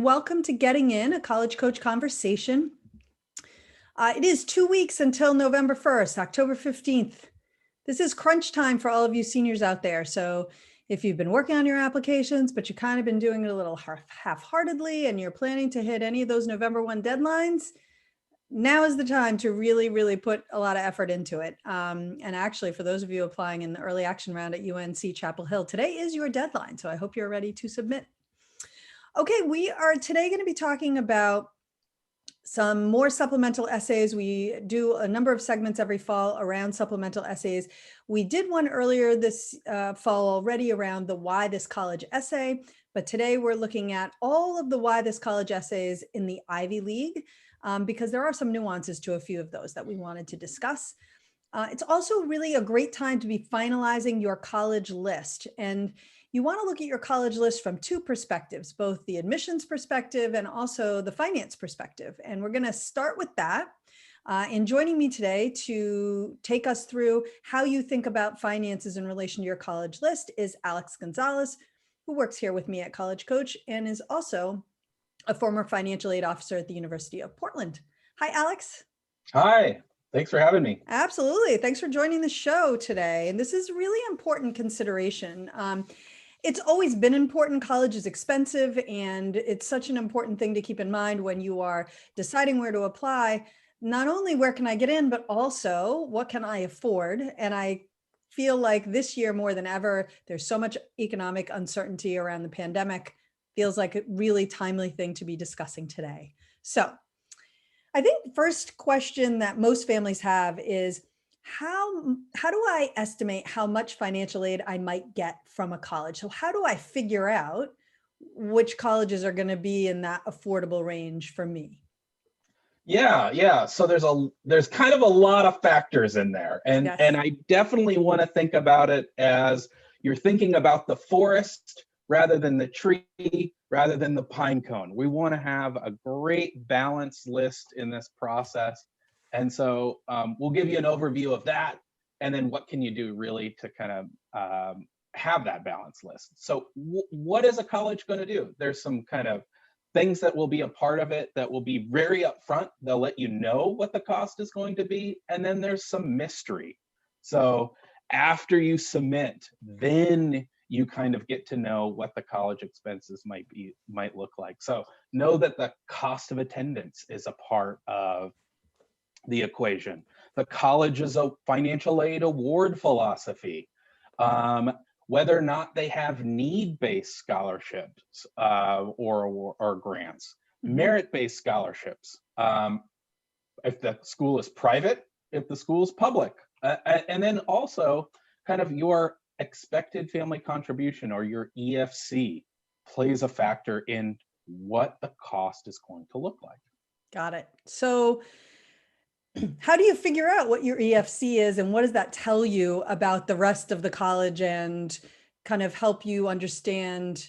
welcome to Getting In, a College Coach Conversation. It is 2 weeks until November 1st, October 15th. This is crunch time for all of you seniors out there. So if you've been working on your applications, but you've kind of been doing it a little half-heartedly and you're planning to hit any of those November 1 deadlines, now is the time to really put a lot of effort into it. And actually, for those of you applying in the early action round at UNC Chapel Hill, today is your deadline. So I hope you're ready to submit. Okay, we are today going to be talking about some more supplemental essays. We do a number of segments every fall around supplemental essays. We did one earlier this fall already around the Why This College essay, but today we're looking at all of the Why This College essays in the Ivy League, because there are some nuances to a few of those that we wanted to discuss. It's also really a great time to be finalizing your college list. And you want to look at your college list from two perspectives, both the admissions perspective and also the finance perspective. And we're going to start with that. And joining me today to take us through how you think about finances in relation to your college list is Alex Gonzalez, who works here with me at College Coach and is also a former financial aid officer at the University of Portland. Hi, Alex. Hi. Thanks for having me. Absolutely. Thanks for joining the show today. And this is really important consideration. It's always been important. College is expensive, and it's such an important thing to keep in mind when you are deciding where to apply. Not only where can I get in, but also what can I afford? And I feel like this year more than ever, there's so much economic uncertainty around the pandemic. Feels like a really timely thing to be discussing today. So I think the first question that most families have is, how do I estimate how much financial aid I might get from a college? So how do I figure out which colleges are going to be in that affordable range for me? Yeah. So there's kind of a lot of factors in there. And Yes. I definitely want to think about it as you're thinking about the forest rather than the tree, rather than the pine cone. We want to have a great balanced list in this process. And so we'll give you an overview of that. And then what can you do really to kind of have that balanced list? So what is a college going to do? There's some kind of things that will be a part of it that will be very upfront. They'll let you know what the cost is going to be. And then there's some mystery. So after you submit, then you kind of get to know what the college expenses might look like. So know that the cost of attendance is a part of the equation. The college's a financial aid award philosophy. Whether or not they have need-based scholarships or grants, merit-based scholarships. If the school is private, if the school is public, and then also kind of your expected family contribution or your EFC plays a factor in what the cost is going to look like. Got it. So how do you figure out what your EFC is, and what does that tell you about the rest of the college and kind of help you understand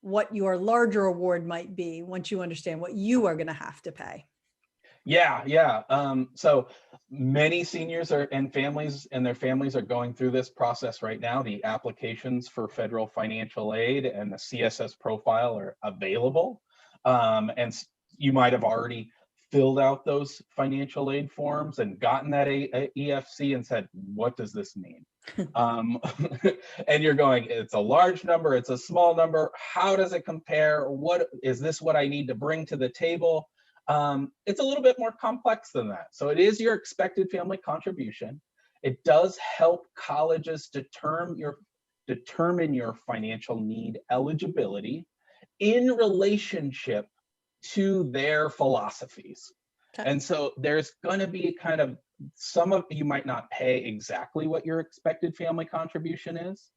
what your larger award might be once you understand what you are going to have to pay? Yeah. So many seniors and their families are going through this process right now. The applications for federal financial aid and the CSS profile are available. And you might have already filled out those financial aid forms and gotten that EFC and said, what does this mean? And you're going, it's a large number, it's a small number. How does it compare? What is this what I need to bring to the table? It's a little bit more complex than that. So it is your expected family contribution. It does help colleges determine your financial need eligibility in relationship to their philosophies. Okay. And so there's going to be kind of some of you might not pay exactly what your expected family contribution is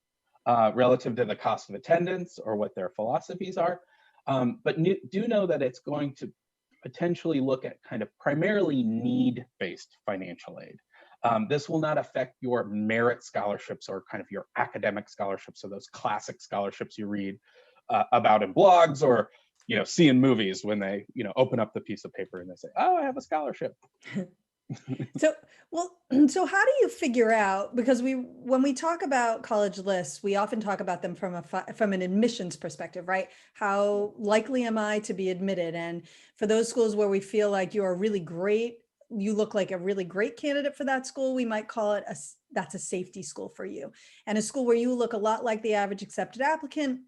relative to the cost of attendance or what their philosophies are. But do know that it's going to potentially look at kind of primarily need-based financial aid. This will not affect your merit scholarships or kind of your academic scholarships, or those classic scholarships you read about in blogs or see in movies when they open up the piece of paper and they say, oh, I have a scholarship. So, well, so how do you figure out, because when we talk about college lists, we often talk about them from from an admissions perspective, right? How likely am I to be admitted? And for those schools where we feel like you're really great, you look like a really great candidate for that school, we might call it that's a safety school for you. And a school where you look a lot like the average accepted applicant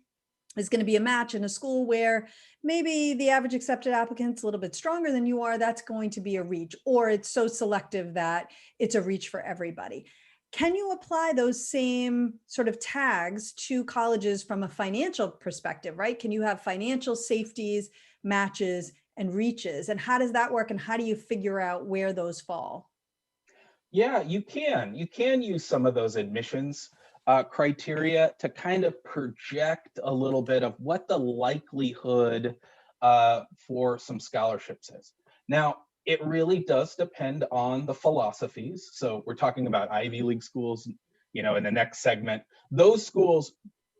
is going to be a match. In a school where maybe the average accepted applicant's a little bit stronger than you are, that's going to be a reach, or it's so selective that it's a reach for everybody. Can you apply those same sort of tags to colleges from a financial perspective, right? Can you have financial safeties, matches, and reaches? And how does that work? And how do you figure out where those fall? Yeah, you can. You can use some of those admissions criteria to kind of project a little bit of what the likelihood for some scholarships is. Now, it really does depend on the philosophies. So we're talking about Ivy League schools, in the next segment. Those schools,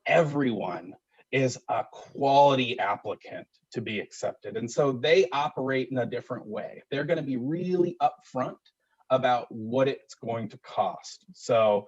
everyone is a quality applicant to be accepted. And so they operate in a different way. They're going to be really upfront about what it's going to cost. So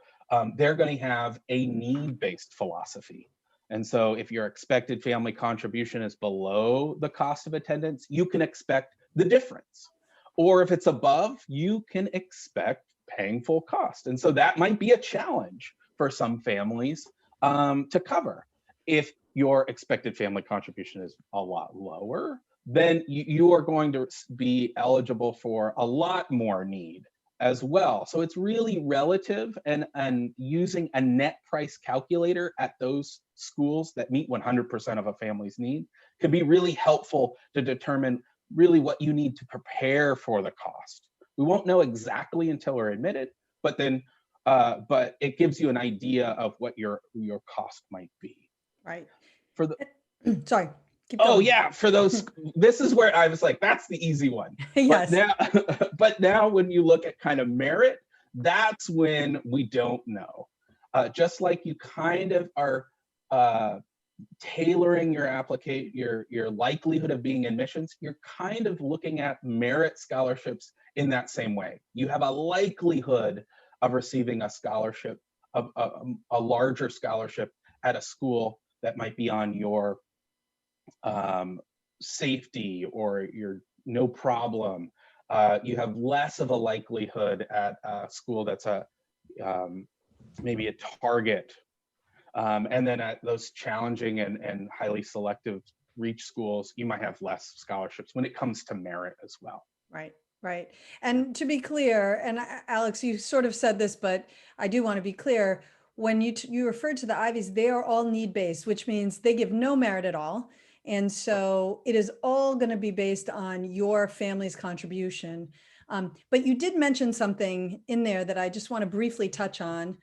they're going to have a need-based philosophy. And so if your expected family contribution is below the cost of attendance, you can expect the difference. Or if it's above, you can expect paying full cost. And so that might be a challenge for some families to cover. If your expected family contribution is a lot lower, then you are going to be eligible for a lot more need as well. So it's really relative, and using a net price calculator at those schools that meet 100% of a family's need can be really helpful to determine really what you need to prepare for the cost. We won't know exactly until we're admitted, but it gives you an idea of what your cost might be. Right. For the Sorry, keep Oh going. yeah, for those, this is where I was like, that's the easy one. But Yes. now, but now when you look at kind of merit, that's when we don't know. Just like you kind of are uh, tailoring your application, your likelihood of being admissions, you're kind of looking at merit scholarships in that same way. You have a likelihood of receiving a scholarship, of a larger scholarship at a school that might be on your safety or your no problem. You have less of a likelihood at a school that's um, maybe a target. And then at those challenging and highly selective reach schools, you might have less scholarships when it comes to merit as well. Right, right. And to be clear, and Alex, you sort of said this, but I do want to be clear. When you referred to the Ivies, they are all need-based, which means they give no merit at all. And so it is all going to be based on your family's contribution. But you did mention something in there that I just want to briefly touch on,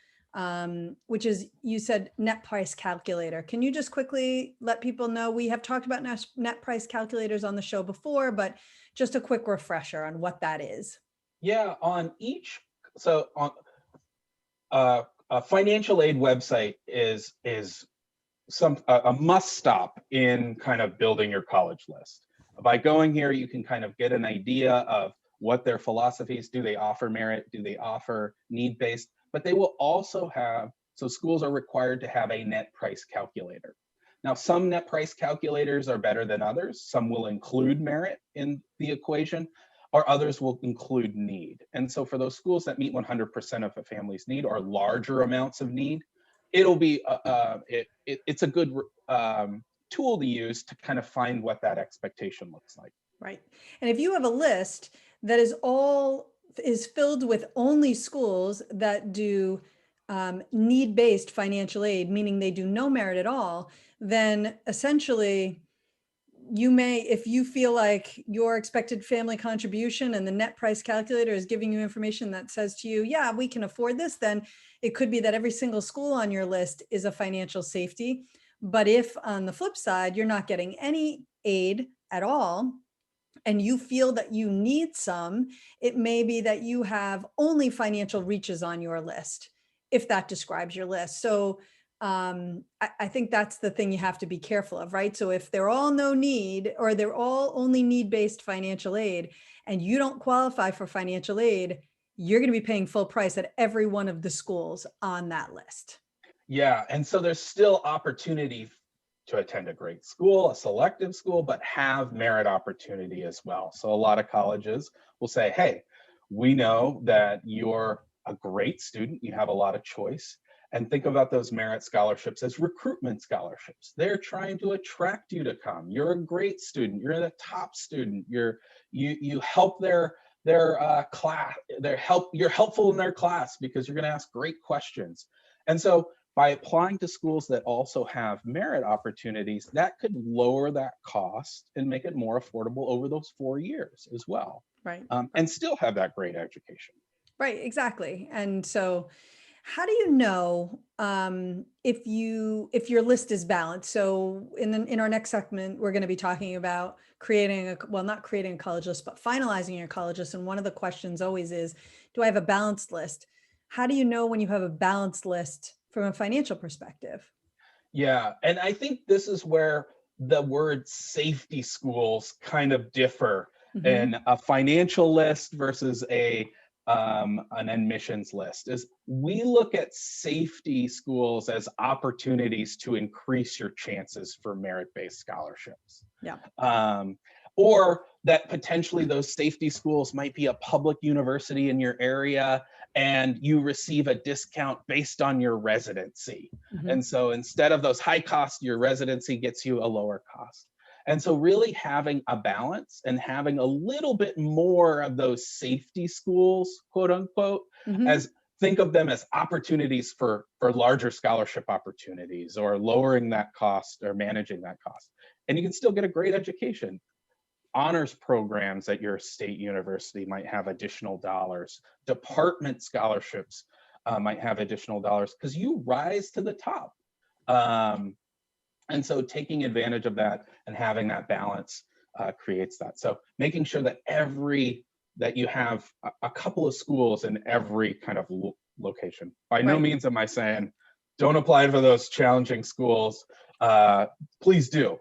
which is you said net price calculator. Can you just quickly let people know, we have talked about net price calculators on the show before, but just a quick refresher on what that is. Yeah, so on a financial aid website is a must stop in kind of building your college list. By going here, you can kind of get an idea of what their philosophies. Do they offer merit? Do they offer need-based? But they will also have, so schools are required to have a net price calculator. Now, some net price calculators are better than others. Some will include merit in the equation, or others will include need. And so for those schools that meet 100% of a family's need or larger amounts of need, it'll be it's a good tool to use to kind of find what that expectation looks like. Right. And if you have a list that is filled with only schools that do need-based financial aid, meaning they do no merit at all, then essentially you may, if you feel like your expected family contribution and the net price calculator is giving you information that says to you, yeah, we can afford this, then it could be that every single school on your list is a financial safety. But if on the flip side, you're not getting any aid at all, and you feel that you need some, it may be that you have only financial reaches on your list, if that describes your list. So I think that's the thing you have to be careful of, right? So if they're all no need, or they're all only need-based financial aid, and you don't qualify for financial aid, you're going to be paying full price at every one of the schools on that list. Yeah, and so there's still opportunity to attend a great school, a selective school, but have merit opportunity as well. So a lot of colleges will say, hey, we know that you're a great student, you have a lot of choice, and think about those merit scholarships as recruitment scholarships. They're trying to attract you to come. You're a great student, you're the top student, you help their class, you're helpful in their class because you're going to ask great questions. And so by applying to schools that also have merit opportunities, that could lower that cost and make it more affordable over those 4 years as well. Right. And still have that great education. Right, exactly. And so how do you know if your list is balanced? So in our next segment, we're going to be talking about not creating a college list, but finalizing your college list. And one of the questions always is, do I have a balanced list? How do you know when you have a balanced list from a financial perspective? Yeah, and I think this is where the word safety schools kind of differ Hmm. in a financial list versus a an admissions list. Is we look at safety schools as opportunities to increase your chances for merit-based scholarships. Yeah. Um, or that potentially those safety schools might be a public university in your area and you receive a discount based on your residency. Hmm. And so instead of those high costs, your residency gets you a lower cost. And so really having a balance and having a little bit more of those safety schools, quote unquote, Hmm. as think of them as opportunities for larger scholarship opportunities or lowering that cost or managing that cost. And you can still get a great education. Honors programs at your state university might have additional dollars. Department scholarships might have additional dollars because you rise to the top. Um, and so taking advantage of that and having that balance creates that. So making sure that that you have a couple of schools in every kind of location. By no Right. means am I saying don't apply for those challenging schools. Please do,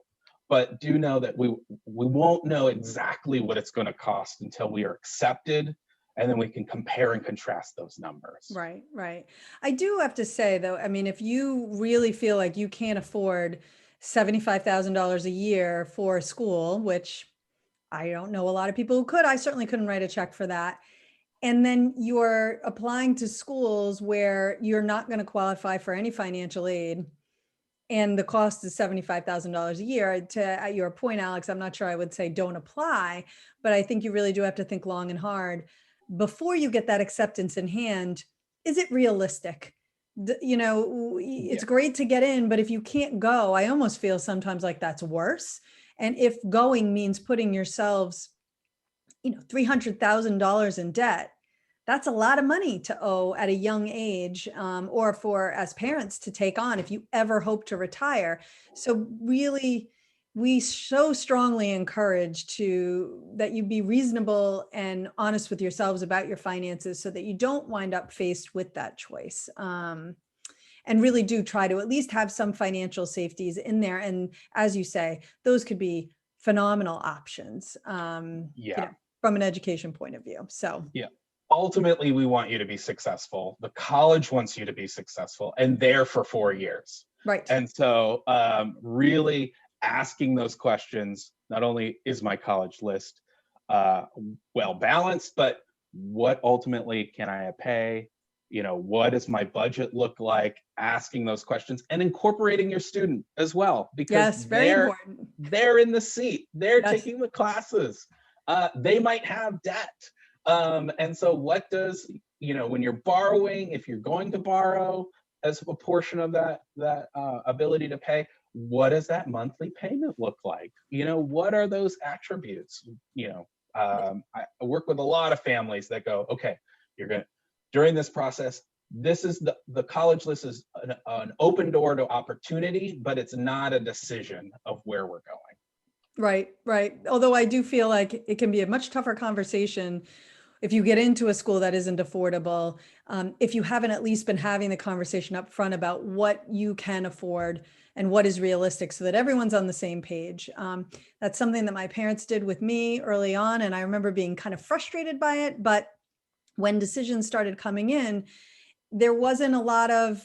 but do know that we won't know exactly what it's going to cost until we are accepted, and then we can compare and contrast those numbers. Right, right. I do have to say though, I mean, if you really feel like you can't afford $75,000 a year for a school, which I don't know a lot of people who could, I certainly couldn't write a check for that. And then you're applying to schools where you're not going to qualify for any financial aid, and the cost is $75,000 a year. At your point, Alex, I'm not sure I would say don't apply, but I think you really do have to think long and hard before you get that acceptance in hand. Is it realistic? Yeah. It's great to get in, but if you can't go, I almost feel sometimes like that's worse. And if going means putting yourselves, $300,000 in debt, that's a lot of money to owe at a young age, or for as parents to take on if you ever hope to retire. So really, we so strongly encourage that you be reasonable and honest with yourselves about your finances so that you don't wind up faced with that choice. And really do try to at least have some financial safeties in there. And as you say, those could be phenomenal options, Yeah. from an education point of view. So, Yeah. Ultimately, we want you to be successful. The college wants you to be successful and there for 4 years. right. And so, really asking those questions, not only is my college list uh, well balanced, but what ultimately can I pay? What does my budget look like? Asking those questions and incorporating your student as well, because Yes, very important. they're in the seat, they're Yes. taking the classes. They might have debt, and so what does, when you're borrowing, if you're going to borrow as a portion of that ability to pay, what does that monthly payment look like? What are those attributes? I work with a lot of families that go, okay, you're going to, during this process, this is the college list is an open door to opportunity, but it's not a decision of where we're going. Right, right. Although I do feel like it can be a much tougher conversation if you get into a school that isn't affordable, if you haven't at least been having the conversation up front about what you can afford and what is realistic so that everyone's on the same page. That's something that my parents did with me early on. And I remember being kind of frustrated by it. But when decisions started coming in, there wasn't a lot of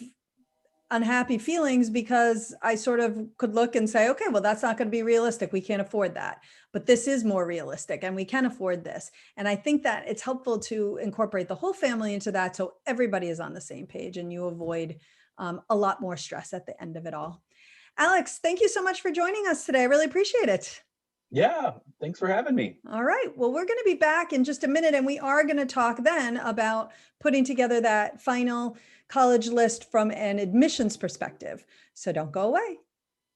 unhappy feelings because I sort of could look and say, okay, well, that's not going to be realistic. We can't afford that. But this is more realistic and we can afford this. And I think that it's helpful to incorporate the whole family into that so everybody is on the same page and you avoid a lot more stress at the end of it all. Alex, thank you so much for joining us today. I really appreciate it. Yeah, thanks for having me. All right. Well, we're going to be back in just a minute, and we are going to talk then about putting together that final college list from an admissions perspective. So don't go away.